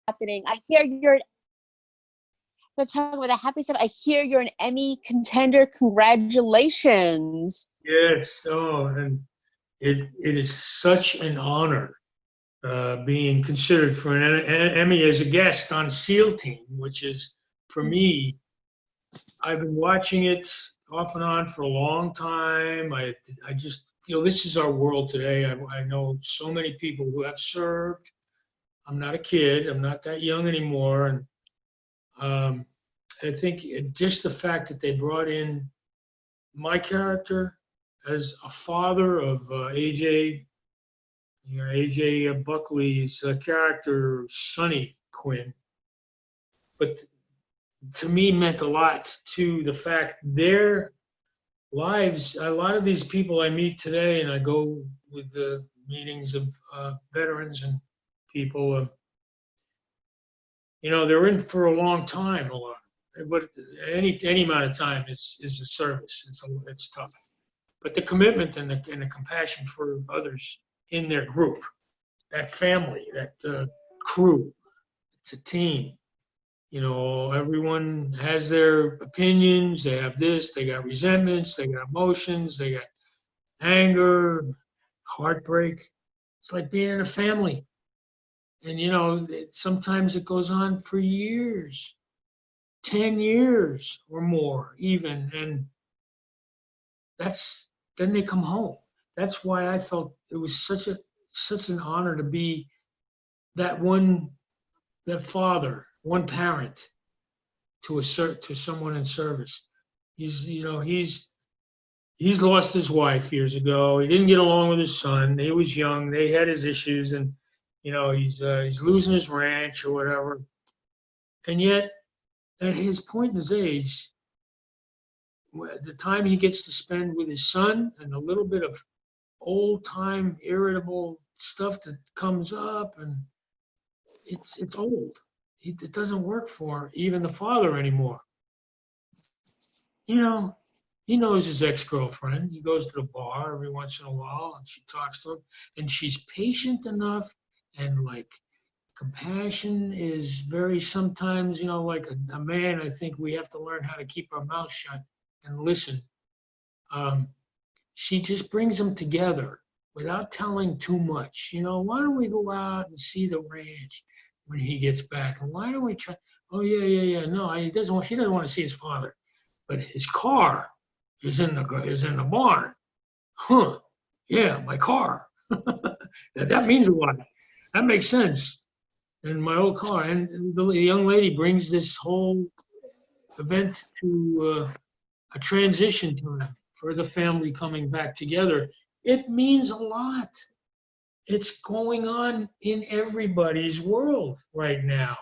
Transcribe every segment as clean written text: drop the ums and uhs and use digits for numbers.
happening. I hear you're. Let's talk about the happy stuff. I hear you're an Emmy contender. Congratulations. Yes. Oh, and it is such an honor being considered for an Emmy as a guest on SEAL Team, which is for me. I've been watching it off and on for a long time. I just feel this is our world today. I know so many people who have served. I'm not a kid. I'm not that young anymore, and um, I think just the fact that they brought in my character as a father of AJ, AJ Buckley's character, Sonny Quinn, but to me meant a lot to the fact their lives. A lot of these people I meet today, and I go with the meetings of veterans and people, they're in for a long time. A lot, but any amount of time is a service. It's tough, but the commitment and the compassion for others in their group, that family, that crew, it's a team. Everyone has their opinions. They have this. They got resentments. They got emotions. They got anger, heartbreak. It's like being in a family. And, sometimes it goes on for years, 10 years or more even. And then they come home. That's why I felt it was such an honor to be that father, one parent to someone in service. He's lost his wife years ago. He didn't get along with his son. He was young. They had his issues, and he's losing his ranch or whatever. And yet, at his point in his age, the time he gets to spend with his son and a little bit of old time irritable stuff that comes up, and it's old. It doesn't work for even the father anymore. He knows his ex-girlfriend. He goes to the bar every once in a while, and she talks to him, and she's patient enough, and like compassion is very sometimes, like a man. I think we have to learn how to keep our mouth shut and listen. She just brings them together without telling too much. Why don't we go out and see the ranch when he gets back? And why don't we try? Oh yeah. No, he doesn't want. She doesn't want to see his father, but his car is in the barn. Huh? Yeah, my car. That means a lot. That makes sense. And my old car, and the young lady brings this whole event to a transition time for the family coming back together. It means a lot. It's going on in everybody's world right now.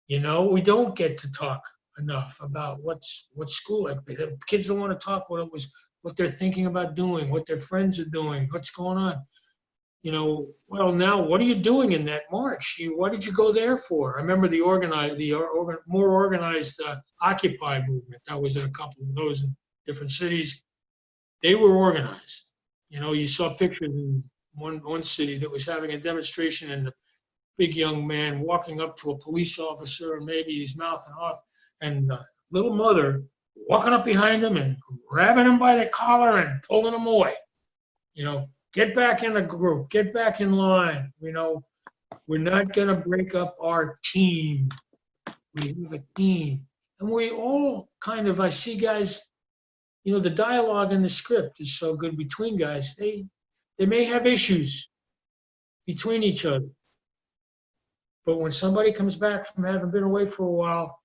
We don't get to talk enough about what's school like. The kids don't want to talk what they're thinking about doing, what their friends are doing, what's going on. Well, now what are you doing in that march? What did you go there for? I remember more organized Occupy movement. That was in a couple of those in different cities. They were organized. You saw pictures in one city that was having a demonstration, and the big young man walking up to a police officer, and maybe he's mouthing off, and the little mother walking up behind him and grabbing him by the collar and pulling him away. Get back in the group, get back in line. We're not going to break up our team. We have a team. And we all I see guys, the dialogue in the script is so good between guys. They may have issues between each other. But when somebody comes back from having been away for a while,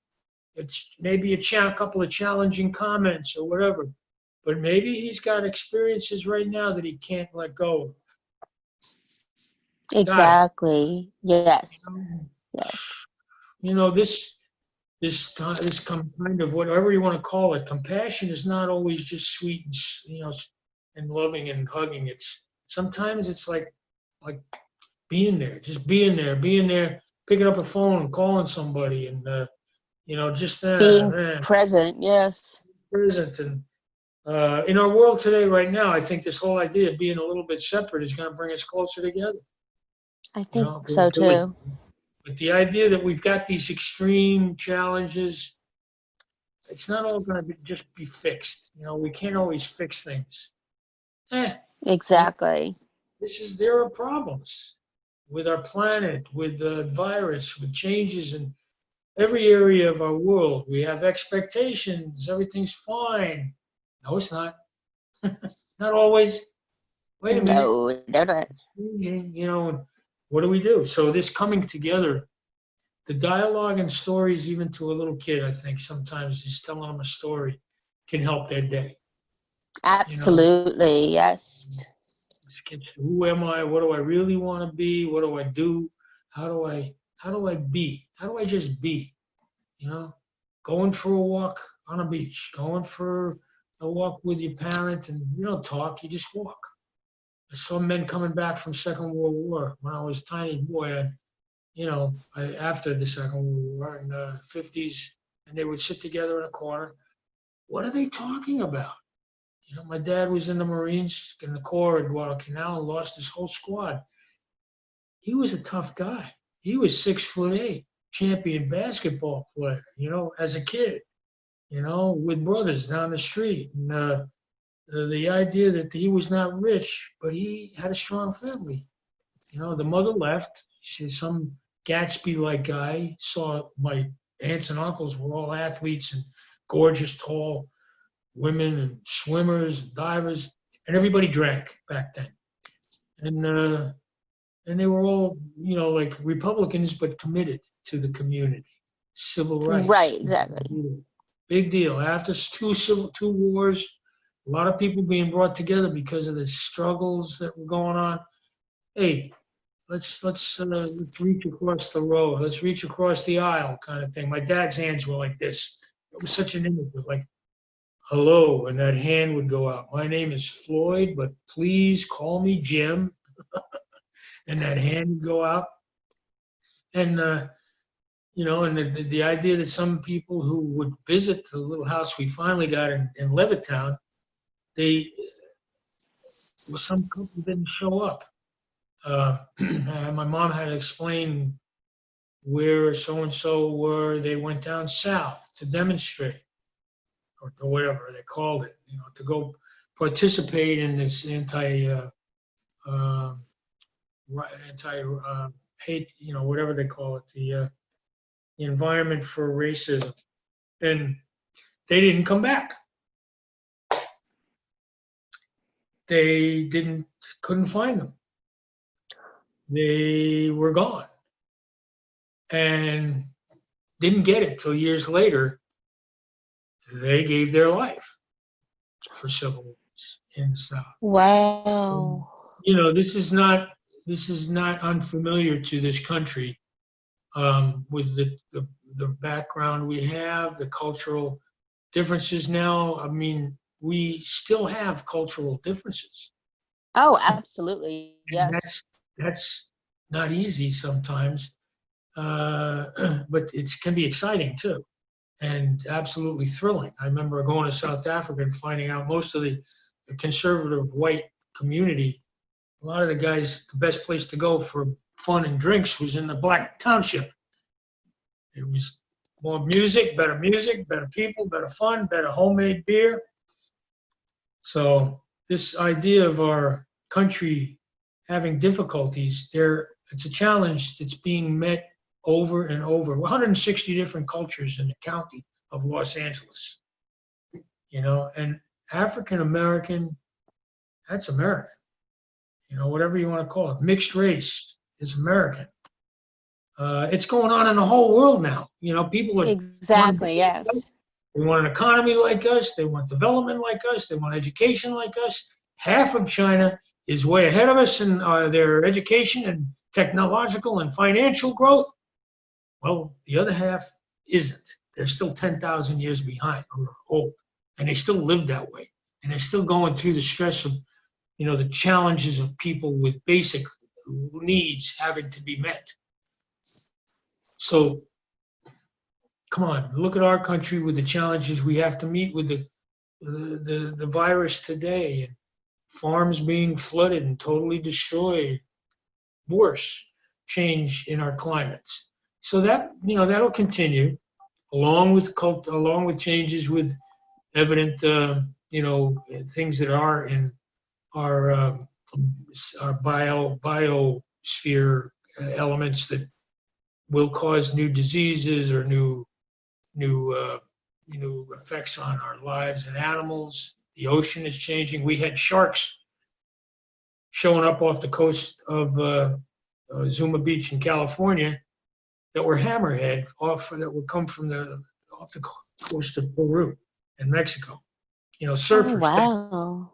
it's maybe a couple of challenging comments or whatever. But maybe he's got experiences right now that he can't let go of. Exactly. Yes. Yes. This kind of whatever you want to call it. Compassion is not always just sweet and loving and hugging. Sometimes it's like being there, just being there, picking up a phone and calling somebody, and just being present. Yes. Present. And in our world today, right now, I think this whole idea of being a little bit separate is going to bring us closer together. I think so too. But the idea that we've got these extreme challenges, it's not all going to just be fixed. We can't always fix things. You know, Exactly. there are problems with our planet, with the virus, with changes in every area of our world. We have expectations. Everything's fine. No, it's not. Not always. Wait a minute. No, no, no. What do we do? So this coming together, the dialogue and stories, even to a little kid, I think sometimes just telling them a story can help their day. Absolutely, yes. Who am I? What do I really want to be? What do I do? How do I be? How do I just be? Going for a walk on a beach, going for a walk with your parent, and you don't talk, you just walk. I saw men coming back from Second World War when I was a tiny boy. After the Second World War in the 50s, and they would sit together in a corner. What are they talking about? My dad was in the Marines, in the Corps at Guadalcanal, and lost his whole squad. He was a tough guy. He was 6'8", champion basketball player, as a kid, with brothers down the street. And the idea that he was not rich, but he had a strong family. The mother left. She's some Gatsby-like guy. Saw my aunts and uncles were all athletes and gorgeous, tall women and swimmers and divers, and everybody drank back then. And they were all, like Republicans, but committed to the community. Civil rights. Right, exactly. Big deal. After two wars, a lot of people being brought together because of the struggles that were going on. Hey, let's reach across the road. Let's reach across the aisle, kind of thing. My dad's hands were like this. It was such an image of like, hello, and that hand would go out. My name is Floyd, but please call me Jim. And that hand would go out. And and the idea that some people who would visit the little house we finally got in Levittown, some couple didn't show up. My mom had to explain where so-and-so were. They went down south to demonstrate, or whatever they called it, to go participate in this anti-hate, whatever they call it, the environment for racism. And they didn't come back. They couldn't find them. They were gone. And didn't get it till years later. They gave their life for civil rights in the South. Wow. This is not unfamiliar to this country, with the background we have, the cultural differences now. I mean, we still have cultural differences. Oh, absolutely. Yes. That's not easy sometimes, but it can be exciting too, and absolutely thrilling. I remember going to South Africa and finding out most of the conservative white community, a lot of the guys, the best place to go for fun and drinks was in the black township. It was more music, better people, better fun, better homemade beer. So this idea of our country having difficulties, it's a challenge that's being met over and over. 160 different cultures in the county of Los Angeles, and African American, that's American. Whatever you want to call it. Mixed race is American. It's going on in the whole world now. People are exactly, yes. They want an economy like us. They want development like us. They want education like us. Half of China is way ahead of us in their education and technological and financial growth. Well, the other half isn't. They're still 10,000 years behind or old, and they still live that way. And they're still going through the stress of, the challenges of people with basic needs having to be met. So, come on, look at our country with the challenges we have to meet with the virus today, and farms being flooded and totally destroyed. Worse change in our climates. So that, that'll continue along with changes with evident, things that are in our biosphere elements that will cause new diseases or new effects on our lives and animals. The ocean is changing. We had sharks showing up off the coast of Zuma Beach in California that were hammerhead that would come from off the coast of Peru and Mexico. Oh, Surfers, wow.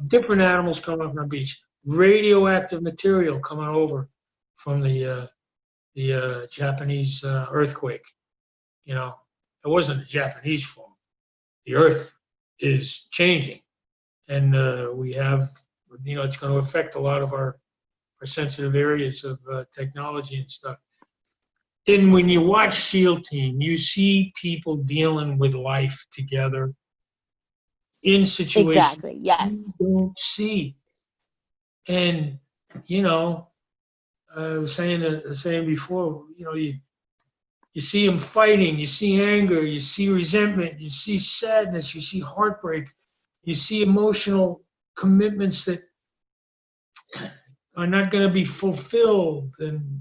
different animals coming up on the beach, radioactive material coming over from the Japanese earthquake. It wasn't the Japanese fault. The Earth is changing, and we have, it's going to affect a lot of our sensitive areas of technology and stuff. And when you watch SEAL Team, you see people dealing with life together in situations Exactly. Yes. you don't see. And I was saying before, you see them fighting, you see anger, you see resentment, you see sadness, you see heartbreak, you see emotional commitments that are not going to be fulfilled, and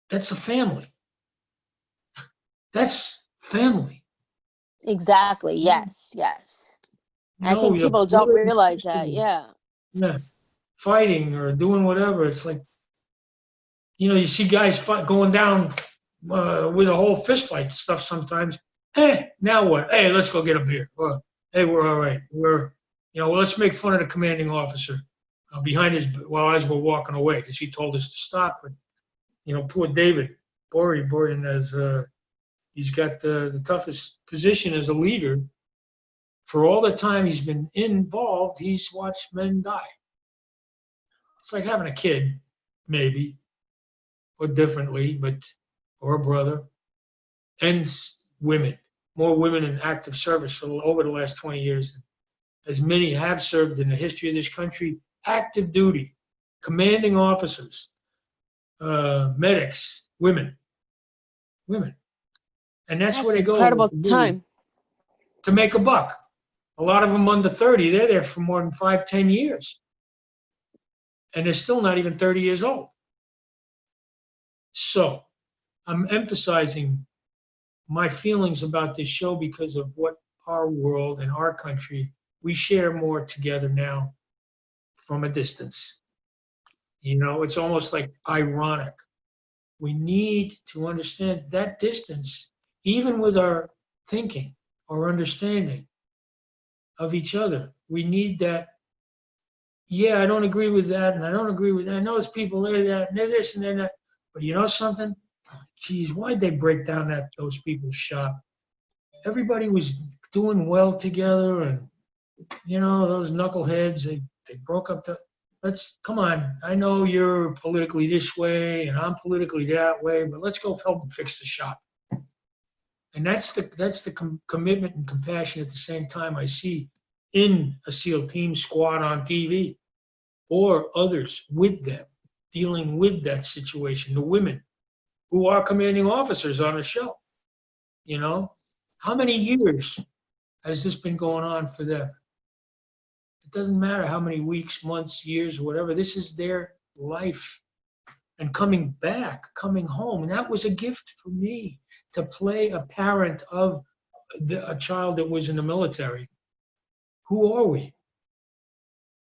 that's a family. That's family. Exactly. Yes. Yes. I No, think your people don't brother and realize that. sister, Yeah. yeah, fighting or doing whatever. It's like, you see guys going down with a whole fist fight stuff sometimes. Hey, now what? Hey, let's go get a beer. Or, hey, we're all right. Well, let's make fun of the commanding officer behind us while as we're walking away because he told us to stop. But poor David Borean he's got the toughest position as a leader. For all the time he's been involved, he's watched men die. It's like having a kid, maybe, or differently, or a brother, and women. More women in active service over the last 20 years, as many have served in the history of this country. Active duty, commanding officers, medics, women, and that's where That's they an go incredible time. to make a buck. A lot of them under 30, they're there for more than 5, 10 years, and they're still not even 30 years old. So I'm emphasizing my feelings about this show because of what our world and our country, we share more together now from a distance. It's almost like ironic. We need to understand that distance, even with our thinking or understanding of each other. We need that. Yeah, I don't agree with that, and I don't agree with that. I know there's people there that, and they're this and they're that. But you know something? Geez, why'd they break down those people's shop? Everybody was doing well together, and those knuckleheads, they broke up let's come on. I know you're politically this way and I'm politically that way, but let's go help them fix the shop. And that's the commitment and compassion at the same time I see in a SEAL team squad on TV or others with them dealing with that situation. The women who are commanding officers on the show, how many years has this been going on for them? It doesn't matter how many weeks, months, years, whatever. This is their life. And coming back, coming home. And that was a gift for me to play a parent of a child that was in the military. Who are we?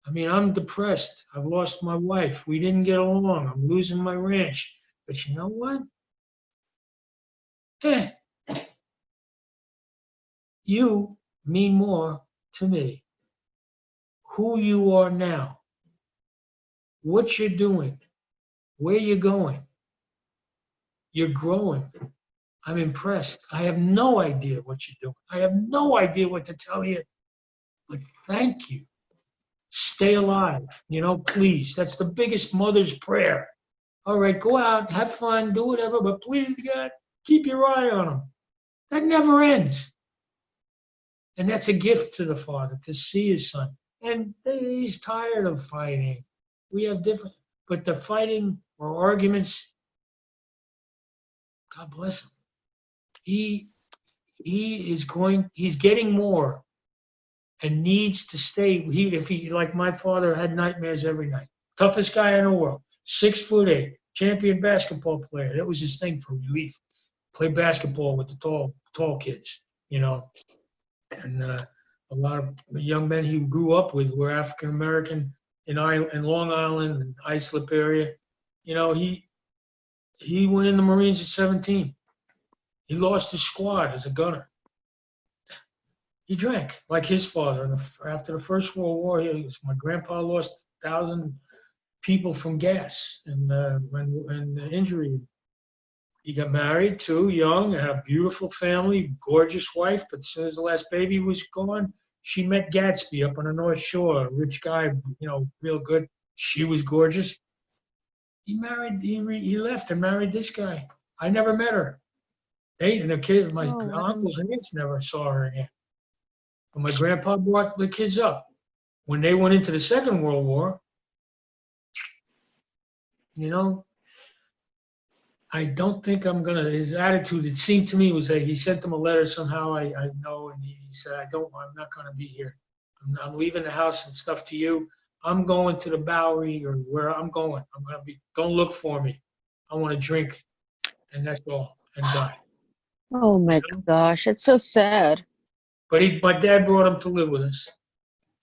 I mean, I'm depressed. I've lost my wife. We didn't get along. I'm losing my ranch. But you know what? You mean more to me. Who you are now, what you're doing, where you're going. You're growing. I'm impressed. I have no idea what you're doing. I have no idea what to tell you, but thank you. Stay alive, please. That's the biggest mother's prayer. All right, go out, have fun, do whatever, but please, God, keep your eye on them. That never ends. And that's a gift to the father to see his son. And he's tired of fighting. We have different, but the fighting or arguments God bless him. He's getting more and needs to stay. Like my father had nightmares every night. Toughest guy in the world, 6'8", champion basketball player. That was his thing for relief. Play basketball with the tall kids, you know. And a lot of young men he grew up with were African American in Long Island and Islip area. You know, he went in the Marines at 17. He lost his squad as a gunner. He drank like his father. And after the First World War, my grandpa lost 1,000 people from gas and when injury. He got married too young, had a beautiful family, gorgeous wife. But as soon as the last baby was gone, she met Gatsby up on the North Shore, a rich guy, you know, real good. She was gorgeous. He left and married this guy. I never met her. My uncles and aunts never saw her again. But my grandpa brought the kids up. When they went into the Second World War, you know, I don't think I'm gonna. His attitude, it seemed to me, was that he sent them a letter somehow. I know, and he said, I'm not gonna be here. I'm leaving the house and stuff to you. I'm going to the Bowery or where I'm going. I'm gonna be. Don't look for me. I want to drink, and that's all, and die. Oh my gosh, it's so sad. But my dad brought him to live with us,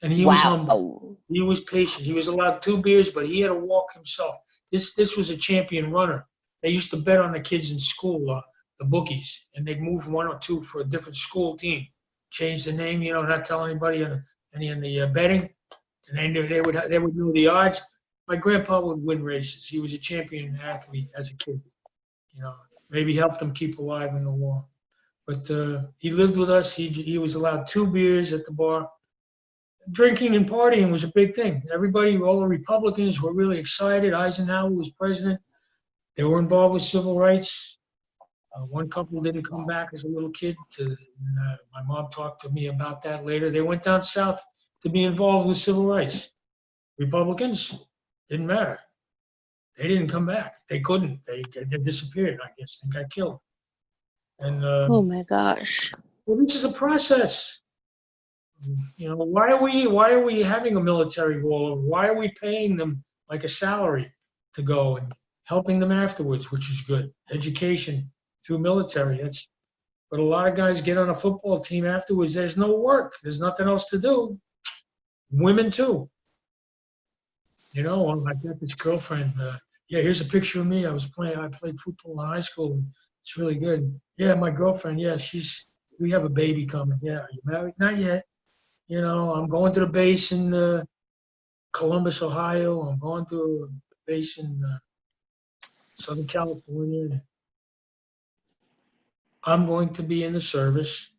and he was humble. Wow. He was patient. He was allowed 2 beers, but he had to walk himself. This was a champion runner. They used to bet on the kids in school, the bookies, and they'd move 1 or 2 for a different school team, change the name, you know, not tell anybody any in the betting, and they would know the odds. My grandpa would win races. He was a champion athlete as a kid, you know. Maybe helped him keep alive in the war. But he lived with us. He was allowed 2 beers at the bar. Drinking and partying was a big thing. Everybody, all the Republicans were really excited. Eisenhower was president. They were involved with civil rights. One couple didn't come back as a little kid. My mom talked to me about that later. They went down south to be involved with civil rights. Republicans, didn't matter. They didn't come back. They couldn't. They disappeared, I guess. They got killed. And Oh my gosh. well, this is a process. You know, why are we having a military wall? Why are we paying them like a salary to go and helping them afterwards, which is good. Education through military. But a lot of guys get on a football team afterwards. There's no work. There's nothing else to do. Women too. You know, I got this girlfriend. Yeah, here's a picture of me. I played football in high school. And it's really good. Yeah, my girlfriend. Yeah, we have a baby coming. Yeah, are you married? Not yet. You know, I'm going to the base in Columbus, Ohio. I'm going to a base in Southern California. I'm going to be in the service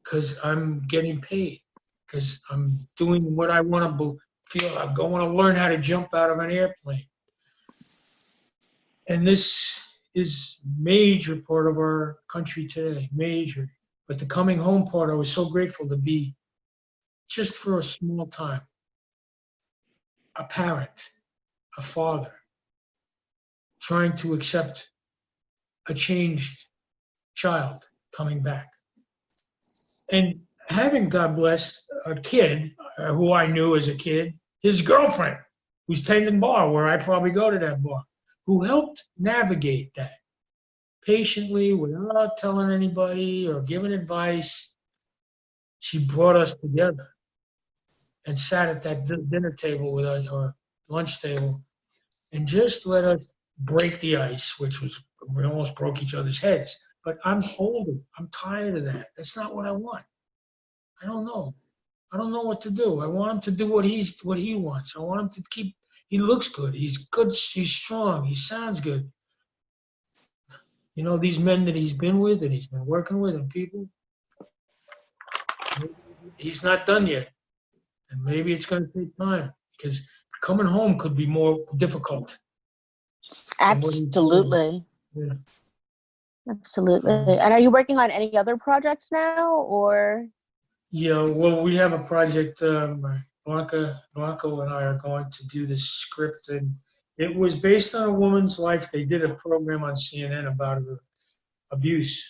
because I'm getting paid, because I'm doing what I want to feel. I want to learn how to jump out of an airplane. And this is major part of our country today, major. But the coming home part, I was so grateful to be, just for a small time, a parent, a father, trying to accept a changed child coming back. And having, God bless, a kid who I knew as a kid, his girlfriend, who's tending bar, where I probably go to that bar, who helped navigate that patiently without telling anybody or giving advice. She brought us together and sat at that dinner table with us, or lunch table, and just let us break the ice, we almost broke each other's heads. But I'm older. I'm tired of that. That's not what I want. I don't know. I don't know what to do. I want him to do what he wants. I want him to keep. He looks good. He's good. He's strong. He sounds good. You know, these men that he's been with and he's been working with and people, he's not done yet. And maybe it's going to take time, because coming home could be more difficult. Absolutely. Yeah. Absolutely. And are you working on any other projects now, or? Yeah, well, we have a project. Blanco and I are going to do this script, and It was based on a woman's life. They did a program on CNN about her abuse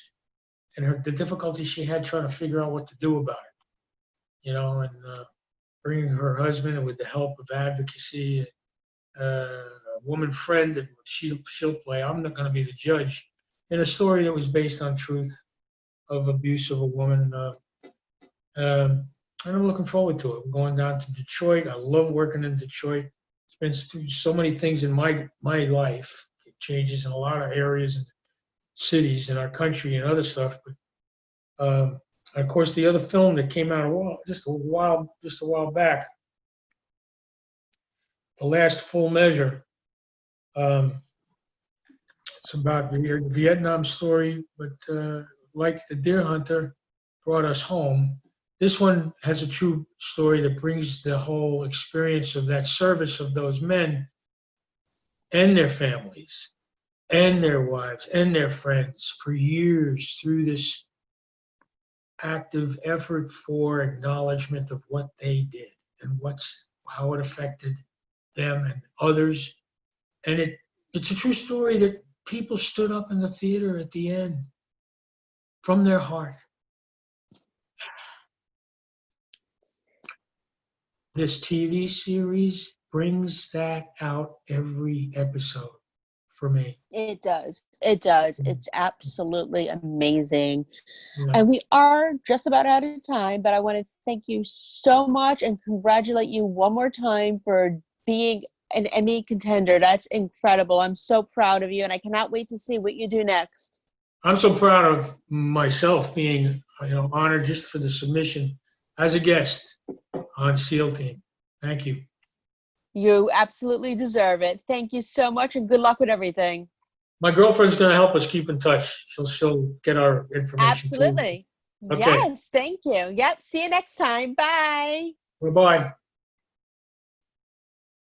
and the difficulty she had trying to figure out what to do about it. And bringing her husband, and with the help of advocacy, a woman friend that she'll play. I'm not going to be the judge in a story that was based on truth of abuse of a woman. And I'm looking forward to it. I'm going down to Detroit. I love working in Detroit. It's been through so many things in my life. It changes in a lot of areas and cities in our country and other stuff. But of course, the other film that came out just a while back, The Last Full Measure. It's about the Vietnam story, but like The Deer Hunter brought us home, this one has a true story that brings the whole experience of that service of those men and their families and their wives and their friends for years through this active effort for acknowledgement of what they did and how it affected them and others. And it's a true story that people stood up in the theater at the end from their heart. This TV series brings that out every episode for me. It does. It does. It's absolutely amazing. Yeah. And we are just about out of time, but I want to thank you so much and congratulate you one more time for being an Emmy contender. That's incredible. I'm so proud of you, and I cannot wait to see what you do next. I'm so proud of myself being, honored just for the submission as a guest on SEAL Team. Thank you. You absolutely deserve it. Thank you so much, and good luck with everything. My girlfriend's going to help us keep in touch. She'll get our information. Absolutely. Okay. Yes, thank you. Yep. See you next time. Bye. Bye-bye.